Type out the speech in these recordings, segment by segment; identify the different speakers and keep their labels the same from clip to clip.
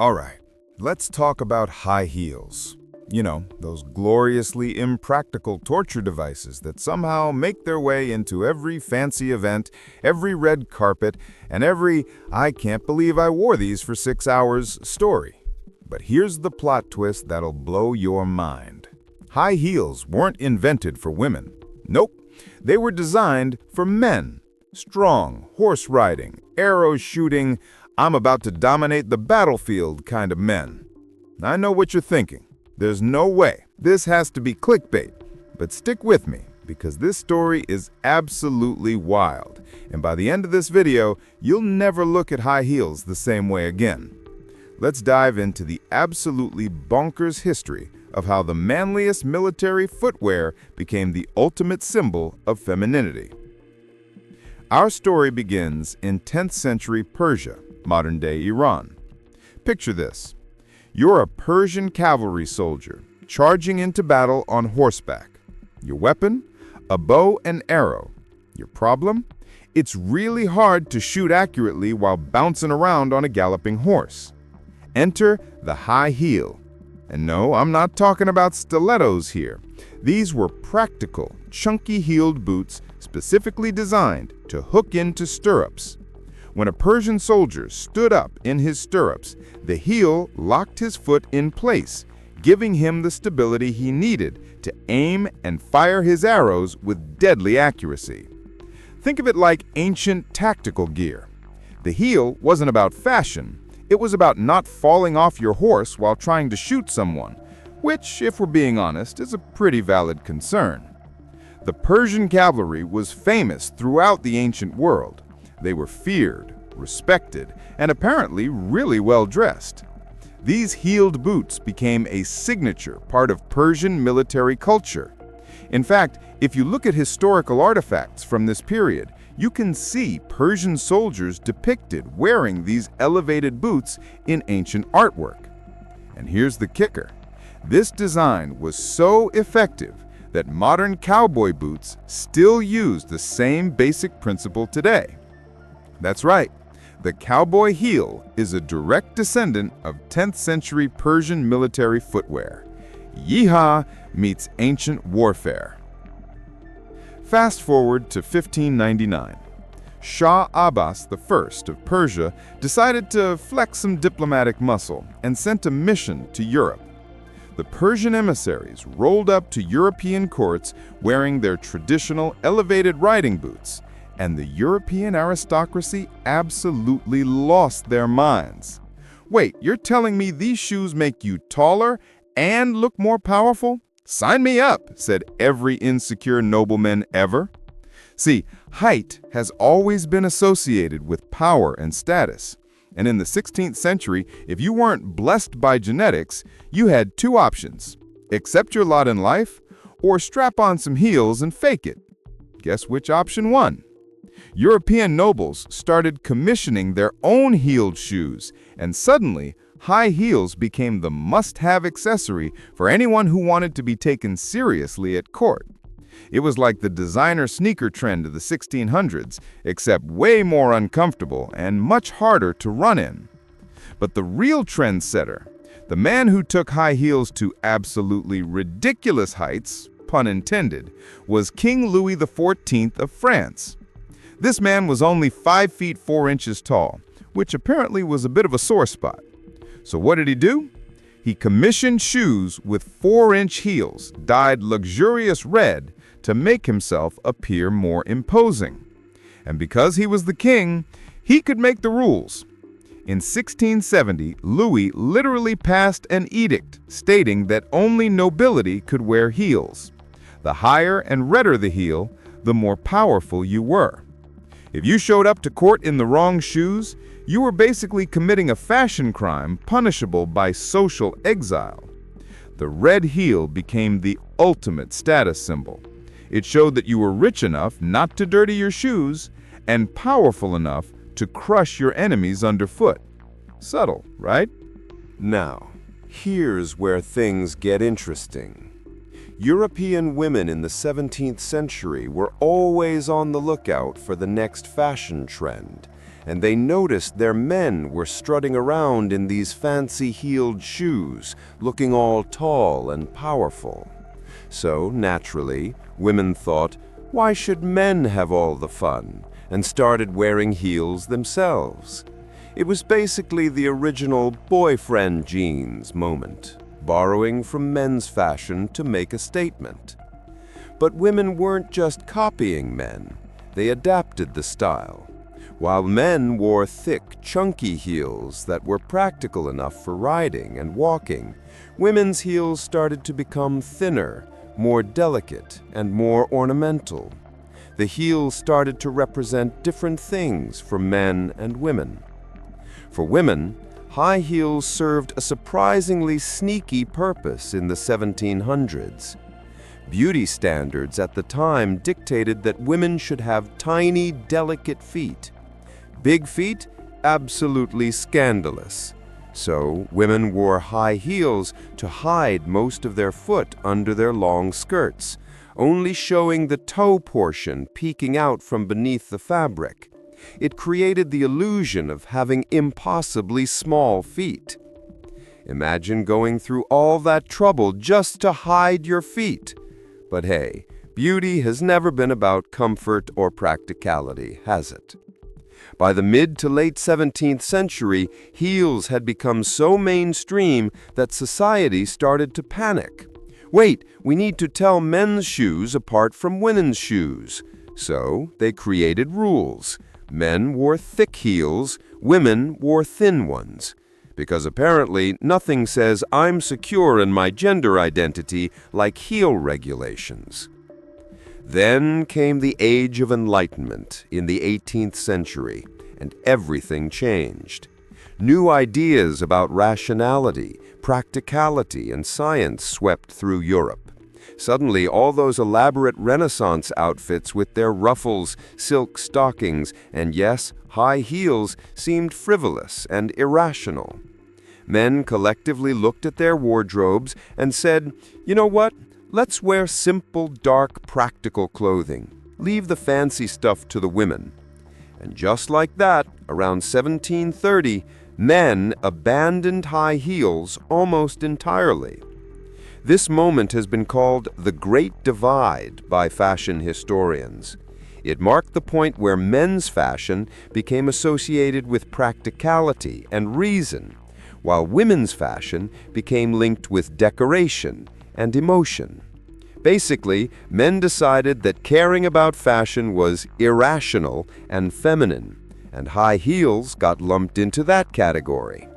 Speaker 1: All right, let's talk about high heels. You know, those gloriously impractical torture devices that somehow make their way into every fancy event, every red carpet, and every "I can't believe I wore these for 6 hours" story. But here's the plot twist that'll blow your mind. High heels weren't invented for women. Nope, they were designed for men. Strong, horse riding, arrow shooting, I'm about to dominate the battlefield kind of men. I know what you're thinking. There's no way. This has to be clickbait. But stick with me, because this story is absolutely wild. And by the end of this video, you'll never look at high heels the same way again. Let's dive into the absolutely bonkers history of how the manliest military footwear became the ultimate symbol of femininity. Our story begins in 10th century Persia, modern-day Iran. Picture this. You're a Persian cavalry soldier, charging into battle on horseback. Your weapon? A bow and arrow. Your problem? It's really hard to shoot accurately while bouncing around on a galloping horse. Enter the high heel. And no, I'm not talking about stilettos here. These were practical, chunky-heeled boots specifically designed to hook into stirrups. When a Persian soldier stood up in his stirrups, the heel locked his foot in place, giving him the stability he needed to aim and fire his arrows with deadly accuracy. Think of it like ancient tactical gear. The heel wasn't about fashion. It was about not falling off your horse while trying to shoot someone, which, if we're being honest, is a pretty valid concern. The Persian cavalry was famous throughout the ancient world. They were feared, respected, and apparently really well dressed. These heeled boots became a signature part of Persian military culture. In fact, if you look at historical artifacts from this period, you can see Persian soldiers depicted wearing these elevated boots in ancient artwork. And here's the kicker. This design was so effective that modern cowboy boots still use the same basic principle today. That's right, the cowboy heel is a direct descendant of 10th century Persian military footwear. Yeehaw meets ancient warfare. Fast forward to 1599. Shah Abbas I of Persia decided to flex some diplomatic muscle and sent a mission to Europe. The Persian emissaries rolled up to European courts wearing their traditional elevated riding boots, and the European aristocracy absolutely lost their minds. Wait, you're telling me these shoes make you taller and look more powerful? Sign me up, said every insecure nobleman ever. See, height has always been associated with power and status. And in the 16th century, if you weren't blessed by genetics, you had two options: accept your lot in life, or strap on some heels and fake it. Guess which option won? European nobles started commissioning their own heeled shoes, and suddenly, high heels became the must-have accessory for anyone who wanted to be taken seriously at court. It was like the designer sneaker trend of the 1600s, except way more uncomfortable and much harder to run in. But the real trendsetter, the man who took high heels to absolutely ridiculous heights, pun intended, was King Louis XIV of France. This man was only 5 feet 4 inches tall, which apparently was a bit of a sore spot. So what did he do? He commissioned shoes with 4-inch heels, dyed luxurious red, to make himself appear more imposing. And because he was the king, he could make the rules. In 1670, Louis literally passed an edict stating that only nobility could wear heels. The higher and redder the heel, the more powerful you were. If you showed up to court in the wrong shoes, you were basically committing a fashion crime punishable by social exile. The red heel became the ultimate status symbol. It showed that you were rich enough not to dirty your shoes and powerful enough to crush your enemies underfoot. Subtle, right?
Speaker 2: Now, here's where things get interesting. European women in the 17th century were always on the lookout for the next fashion trend, and they noticed their men were strutting around in these fancy-heeled shoes, looking all tall and powerful. So, naturally, women thought, why should men have all the fun? And started wearing heels themselves. It was basically the original boyfriend jeans moment, borrowing from men's fashion to make a statement. But women weren't just copying men, they adapted the style. While men wore thick, chunky heels that were practical enough for riding and walking, women's heels started to become thinner, more delicate, and more ornamental. The heels started to represent different things for men and women. For women, high heels served a surprisingly sneaky purpose in the 1700s. Beauty standards at the time dictated that women should have tiny, delicate feet. Big feet? Absolutely scandalous. So, women wore high heels to hide most of their foot under their long skirts, only showing the toe portion peeking out from beneath the fabric. It created the illusion of having impossibly small feet. Imagine going through all that trouble just to hide your feet. But hey, beauty has never been about comfort or practicality, has it? By the mid to late 17th century, heels had become so mainstream that society started to panic. Wait, we need to tell men's shoes apart from women's shoes. So they created rules. Men wore thick heels, women wore thin ones. Because apparently nothing says I'm secure in my gender identity like heel regulations. Then came the Age of Enlightenment in the 18th century, and everything changed. New ideas about rationality, practicality, and science swept through Europe. Suddenly, all those elaborate Renaissance outfits with their ruffles, silk stockings, and yes, high heels seemed frivolous and irrational. Men collectively looked at their wardrobes and said, you know what? Let's wear simple, dark, practical clothing. Leave the fancy stuff to the women. And just like that, around 1730, men abandoned high heels almost entirely. This moment has been called the Great Divide by fashion historians. It marked the point where men's fashion became associated with practicality and reason, while women's fashion became linked with decoration and emotion. Basically, men decided that caring about fashion was irrational and feminine, and high heels got lumped into that category.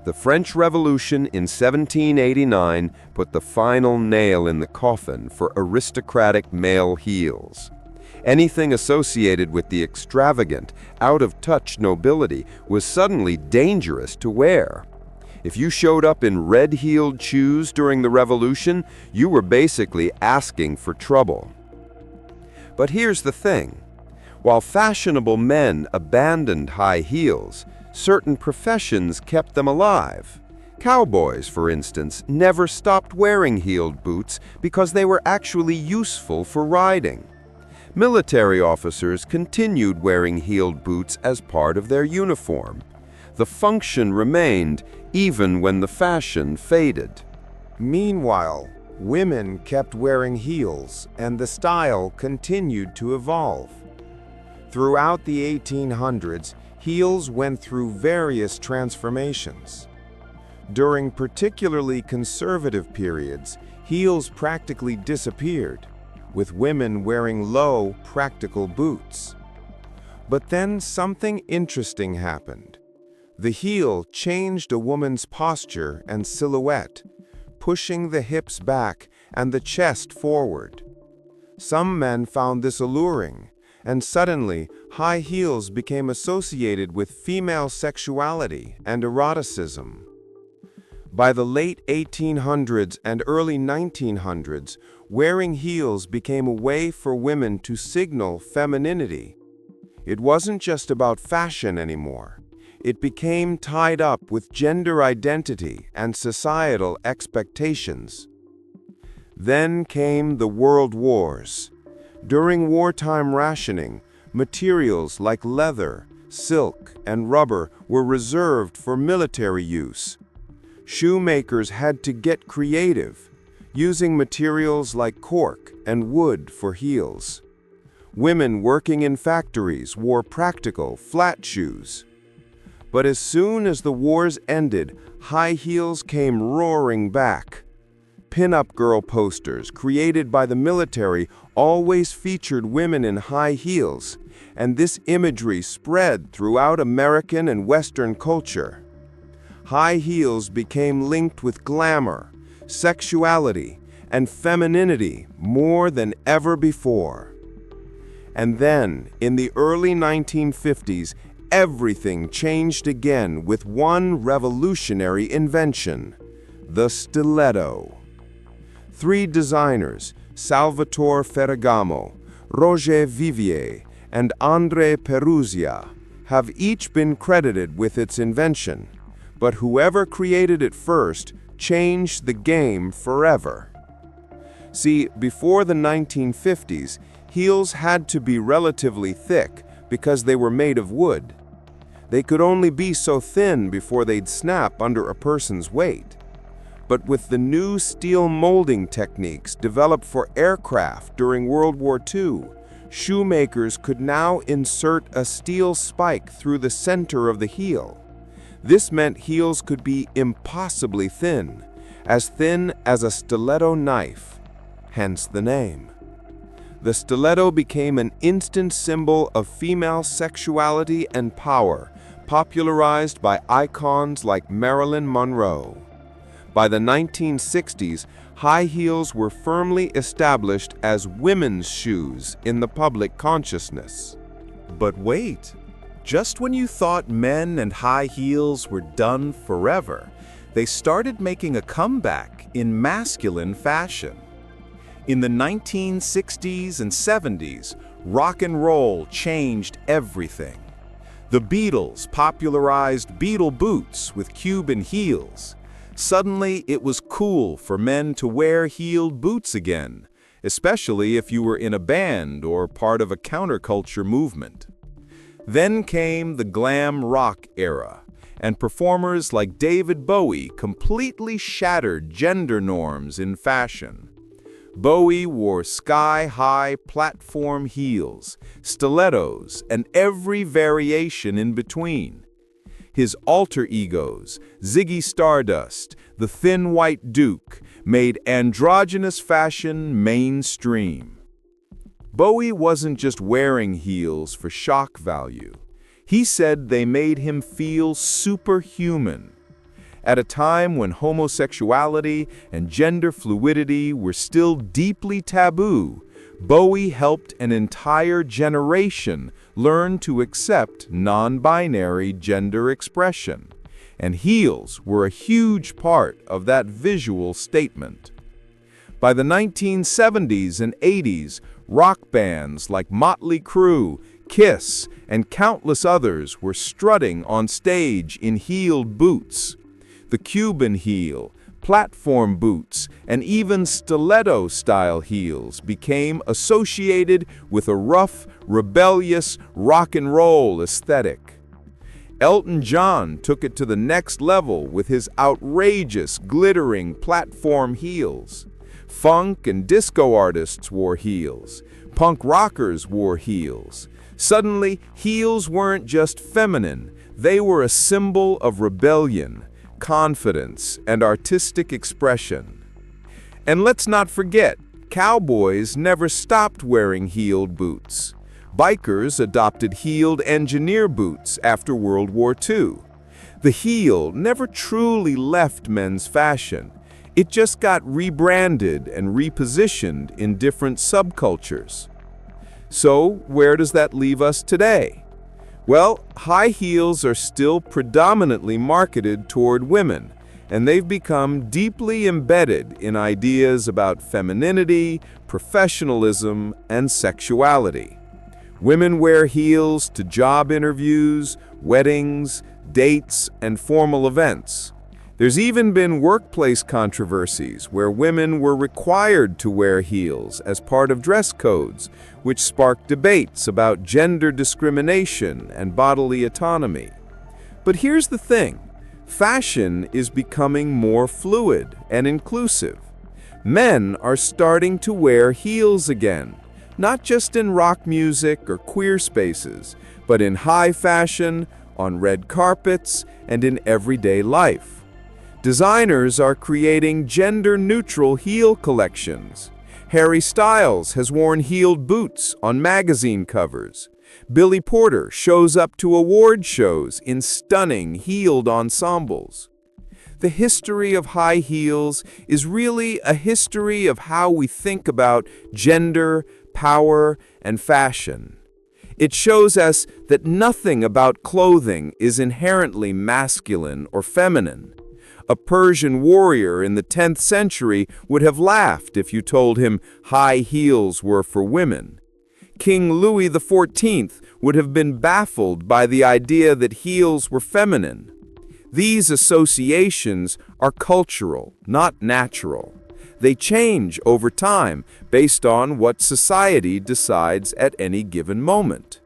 Speaker 2: The French Revolution in 1789 put the final nail in the coffin for aristocratic male heels. Anything associated with the extravagant, out-of-touch nobility was suddenly dangerous to wear. If you showed up in red-heeled shoes during the Revolution, you were basically asking for trouble. But here's the thing. While fashionable men abandoned high heels, certain professions kept them alive. Cowboys, for instance, never stopped wearing heeled boots because they were actually useful for riding. Military officers continued wearing heeled boots as part of their uniform. The function remained even when the fashion faded.
Speaker 1: Meanwhile, women kept wearing heels, and the style continued to evolve. Throughout the 1800s, heels went through various transformations. During particularly conservative periods, heels practically disappeared, with women wearing low, practical boots. But then something interesting happened. The heel changed a woman's posture and silhouette, pushing the hips back and the chest forward. Some men found this alluring, and suddenly high heels became associated with female sexuality and eroticism. By the late 1800s and early 1900s, wearing heels became a way for women to signal femininity. It wasn't just about fashion anymore. It became tied up with gender identity and societal expectations. Then came the World Wars. During wartime rationing, materials like leather,
Speaker 2: silk, and rubber were reserved for military use. Shoemakers had to get creative, using materials like cork and wood for heels. Women working in factories wore practical, flat shoes. But as soon as the wars ended, high heels came roaring back. Pin-up girl posters created by the military always featured women in high heels, and this imagery spread throughout American and Western culture. High heels became linked with glamour, sexuality, and femininity more than ever before. And then, in the early 1950s, everything changed again with one revolutionary invention: the stiletto. Three designers, Salvatore Ferragamo, Roger Vivier, and André Peruzia, have each been credited with its invention, but whoever created it first changed the game forever. See, before the 1950s, heels had to be relatively thick because they were made of wood. They could only be so thin before they'd snap under a person's weight. But with the new steel molding techniques developed for aircraft during World War II, shoemakers could now insert a steel spike through the center of the heel. This meant heels could be impossibly thin as a stiletto knife, hence the name. The stiletto became an instant symbol of female sexuality and power, popularized by icons like Marilyn Monroe. By the 1960s, high heels were firmly established as women's shoes in the public consciousness.
Speaker 1: But wait, just when you thought men and high heels were done forever, they started making a comeback in masculine fashion. In the 1960s and 70s, rock and roll changed everything. The Beatles popularized Beatle boots with Cuban heels. Suddenly, it was cool for men to wear heeled boots again, especially if you were in a band or part of a counterculture movement. Then came the glam rock era, and performers like David Bowie completely shattered gender norms in fashion. Bowie wore sky-high platform heels, stilettos, and every variation in between. His alter egos, Ziggy Stardust, the Thin White Duke, made androgynous fashion mainstream. Bowie wasn't just wearing heels for shock value. He said they made him feel superhuman. At a time when homosexuality and gender fluidity were still deeply taboo, Bowie helped an entire generation learn to accept non-binary gender expression, and heels were a huge part of that visual statement. By the 1970s and 80s, rock bands like Motley Crue, Kiss, and countless others were strutting on stage in heeled boots. The Cuban heel, platform boots, and even stiletto-style heels became associated with a rough, rebellious rock and roll aesthetic. Elton John took it to the next level with his outrageous, glittering platform heels. Funk and disco artists wore heels. Punk rockers wore heels. Suddenly, heels weren't just feminine, they were a symbol of rebellion, confidence, and artistic expression. And let's not forget, cowboys never stopped wearing heeled boots. Bikers adopted heeled engineer boots after World War II. The heel never truly left men's fashion. It just got rebranded and repositioned in different subcultures. So, where does that leave us today? Well, high heels are still predominantly marketed toward women, and they've become deeply embedded in ideas about femininity, professionalism, and sexuality. Women wear heels to job interviews, weddings, dates, and formal events.
Speaker 2: There's even been workplace controversies where women were required to wear heels as part of dress codes, which sparked debates about gender discrimination and bodily autonomy. But here's the thing. Fashion is becoming more fluid and inclusive. Men are starting to wear heels again, not just in rock music or queer spaces, but in high fashion, on red carpets, and in everyday life. Designers are creating gender-neutral heel collections. Harry Styles has worn heeled boots on magazine covers. Billy Porter shows up to award shows in stunning heeled ensembles. The history of high heels is really a history of how we think about gender, power, and fashion. It shows us that nothing about clothing is inherently masculine or feminine. A Persian warrior in the 10th century would have laughed if you told him high heels were for women. King Louis XIV would have been baffled by the idea that heels were feminine. These associations are cultural, not natural. They change over time based on what society decides at any given moment.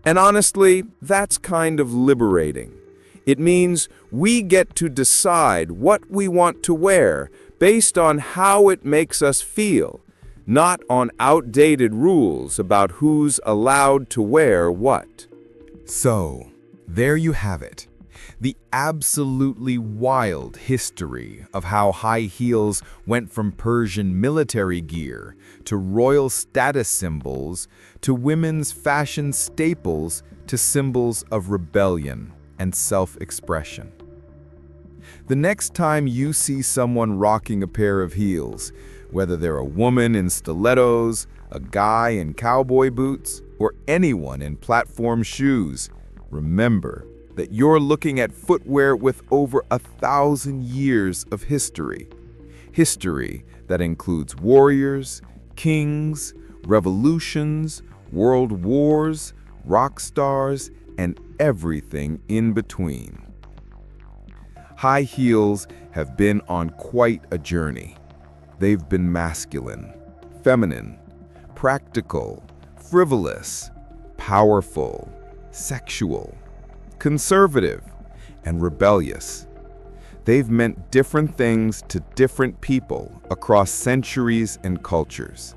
Speaker 2: And honestly, that's kind of liberating. It means we get to decide what we want to wear based on how it makes us feel, not on outdated rules about who's allowed to wear what.
Speaker 1: So, there you have it. The absolutely wild history of how high heels went from Persian military gear to royal status symbols to women's fashion staples to symbols of rebellion and self-expression. The next time you see someone rocking a pair of heels, whether they're a woman in stilettos, a guy in cowboy boots, or anyone in platform shoes, remember that you're looking at footwear with over 1,000 years of history. History that includes warriors, kings, revolutions, world wars, rock stars, and everything in between. High heels have been on quite a journey. They've been masculine, feminine, practical, frivolous, powerful, sexual, conservative, and rebellious. They've meant different things to different people across centuries and cultures.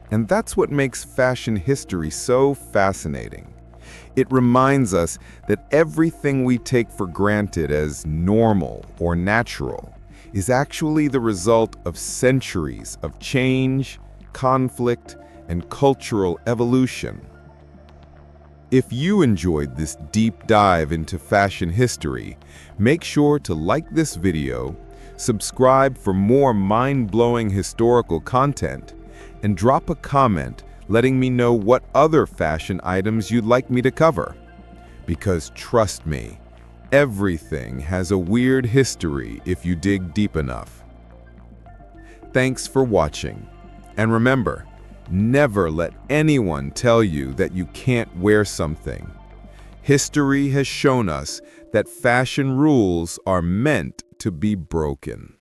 Speaker 1: And that's what makes fashion history so fascinating. It reminds us that everything we take for granted as normal or natural is actually the result of centuries of change, conflict, and cultural evolution. If you enjoyed this deep dive into fashion history, make sure to like this video, subscribe for more mind-blowing historical content, and drop a comment letting me know what other fashion items you'd like me to cover. Because trust me, everything has a weird history if you dig deep enough. Thanks for watching, and remember, never let anyone tell you that you can't wear something. History has shown us that fashion rules are meant to be broken.